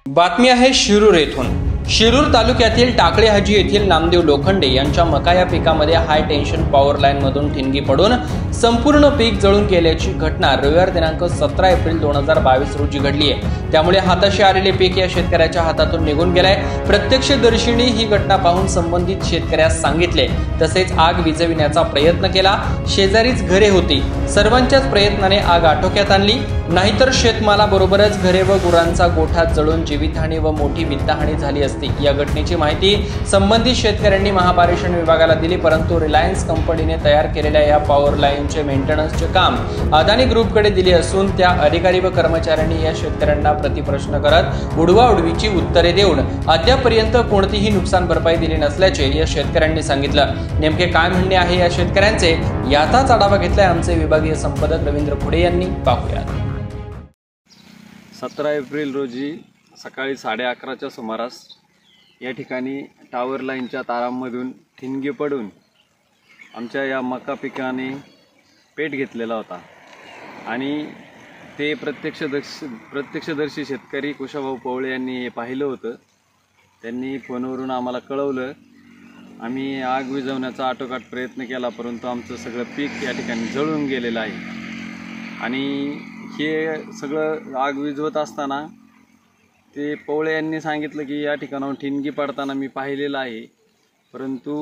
बातमी आहे शिरूर येथून। शिरूर तालुक्यातील टाकळे हाजी येथील नामदेव लोखंडे यांच्या मका या पिकामध्ये हाय टेन्शन पॉवर लाईन मधून ठिणगी पडून संपूर्ण पीक जळून गेल्याची घटना रविवार दिनांक 17 एप्रिल 2022 रोजी घडली आहे। त्यामुळे हाताशी आलेले पीक या शेतकऱ्याच्या हातातून निघून गेलाय। प्रत्यक्षदर्शींनी ही घटना पाहून संबंधित शेतकऱ्यास सांगितले, तसेच आग विझविण्याचा प्रयत्न केला। शेजारीच घरे होती, सर्वांच्याच प्रयत्नाने आग आटोक्यात आणली, नाहीतर शेतमालाबरोबरच घरे व गुरांचा गोठा जळून जीवितहानी व मोठी वित्तहानी झाली असती। या घटनेची माहिती संबंधित शेतकऱ्यांनी महापारेषण विभागाला दिली, परंतु रिलायन्स कंपनीने तयार केलेल्या या पॉवर लाईनचे मेंटेनन्सचे काम अदानी ग्रुपकडे दिले असून त्या अधिकारी व कर्मचाऱ्यांनी या शेतकऱ्यांना प्रतिप्रश्न करत उडवाउडवीची उत्तरे देऊन अद्यापर्यंत कोणतीही नुकसान भरपाई दिली नसल्याचे या शेतकऱ्यांनी सांगितलं। नेमके काय म्हणणे आहे या शेतकऱ्यांचे, याचाच आढावा घेतलाय आमचे विभागीय संपादक रवींद्र खुडे यांनी। पाहूयात। 17 एप्रिल रोजी सकाळी 11:30च्या सुमारास या ठिकाणी टावर लाईनच्या तारांमधून ठिणगी पडून आमच्या या मका पिकाने पेट घेतलेला होता आणि ते प्रत्यक्षदर्शी शेतकरी कुशाभाऊ पवळे यांनी हे पाहिलं होतं। त्यांनी फोनवरून आम्हाला कळवलं। आम्ही आग विझवण्याचा आटोकाट प्रयत्न केला, परंतु आमचं सगळं पीक या ठिकाणी जळून गेलेलं आहे। आणि हे सगळं आग विझवत असताना ते पवळे यांनी सांगितलं की या ठिकाणाहून ठिणगी पडताना मी पाहिलेलं आहे, परंतु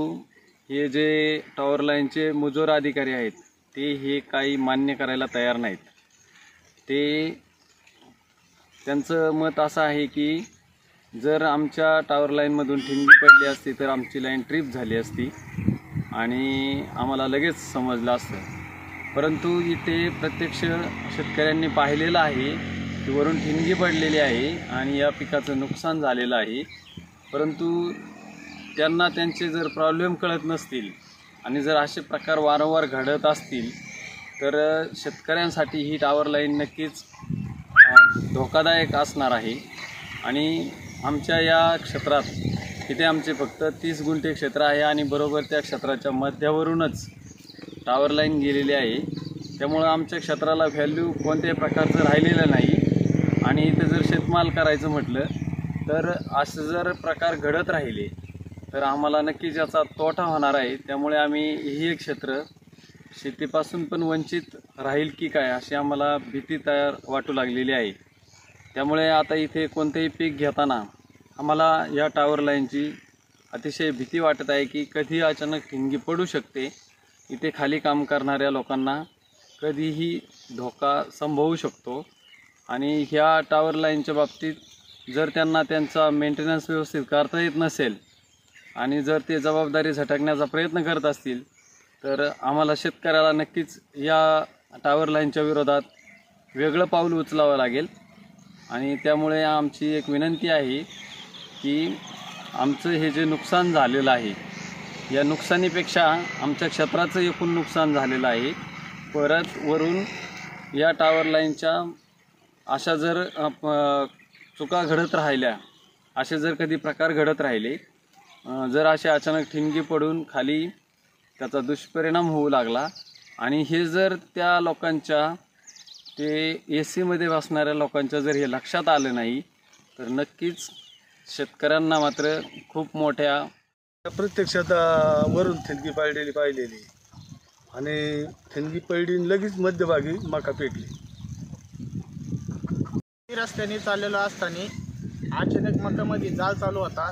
हे जे टॉवर लाईनचे मुजोर अधिकारी आहेत ते हे काही मान्य करायला तयार नाहीत। त्यांचं मत असं आहे की जर आमच्या टॉवर लाईनमधून ठिणगी पडली असती तर आमची लाईन ट्रिप झाली असती आणि आम्हाला लगेच समजलं असतं, परंतु इथे प्रत्यक्ष शेतकऱ्यांनी पाहिलेलं आहे की वरून ठिणगी पडलेली आहे आणि या पिकाचं नुकसान झालेलं आहे। परंतु त्यांना त्यांचे जर प्रॉब्लेम कळत नसतील आणि जर असे प्रकार वारंवार घडत असतील तर शेतकऱ्यांसाठी ही टॉवर लाईन नक्कीच धोकादायक असणार आहे। आणि आमच्या या क्षेत्रात इथे आमचे फक्त 30 गुंठे क्षेत्र आहे आणि बरोबर त्या क्षेत्राच्या मध्यावरूनच टॉवर लाईन गेलेली आहे। त्यामुळं आमच्या क्षेत्राला व्हॅल्यू कोणत्याही प्रकारचं राहिलेलं नाही आणि इथे जर शेतमाल करायचं म्हटलं तर असे जर प्रकार घडत राहिले तर आम्हाला नक्कीच याचा तोटा होणार आहे। त्यामुळे आम्ही ही एक क्षेत्र शेतीपासून पण वंचित राहील की काय अशी आम्हाला भीती वाटू लागलेली आहे। त्यामुळे आता इथे कोणतेही पीक घेताना आम्हाला या टॉवर लाईनची अतिशय भीती वाटत आहे की कधी अचानक ठिणगी पडू शकते। इथे खाली काम करणाऱ्या लोकांना कधीही धोका संभवू शकतो आणि ह्या टॉवर लाईनच्या बाबतीत जर त्यांना त्यांचा मेंटेनन्स व्यवस्थित करता येत नसेल आणि जर ते जबाबदारी झटकण्याचा प्रयत्न करत असतील तर आम्हाला शेतकऱ्याला नक्कीच या टॉवर लाईनच्या विरोधात वेगळं पाऊल उचलावं लागेल। आणि त्यामुळे आमची एक विनंती आहे की आमचं हे जे नुकसान झालेलं आहे या नुकसानीपेक्षा आमच्या क्षेत्राचं एकूण नुकसान झालेलं आहे, परत वरून या टॉवर लाईनच्या अशा जर चुका घडत राहिल्या, असे जर कधी प्रकार घडत राहिले, जर असे अचानक ठिणगी पडून खाली त्याचा दुष्परिणाम होऊ लागला आणि हे जर त्या लोकांच्या ते AC मध्ये बसणाऱ्या लोकांच्या जर हे लक्षात आलं नाही तर नक्कीच शेतकऱ्यांना मात्र खूप मोठ्या प्रत्यक्षात वरून ठिणगी पाहिलेली आणि ठिणगी पडली लगेच मध्यभागी मका पेटली। रस्त्याने चाललेलो असताना अचानक मकामध्ये जाळ चालू होता,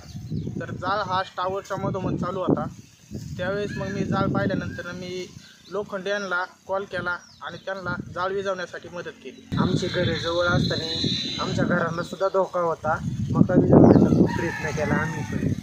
तर जाळ हा टावरच्या मधोमध चालू होता। त्यावेळेस मग मी जाळ पाहिल्यानंतर मी लोखंडे यांना कॉल केला आणि त्यांना जाळ विझवण्यासाठी मदत केली। आमची घरे जवळ असताना आमच्या घरांना सुद्धा धोका होता, मका विझवण्याचा खूप प्रयत्न केला आम्ही पण।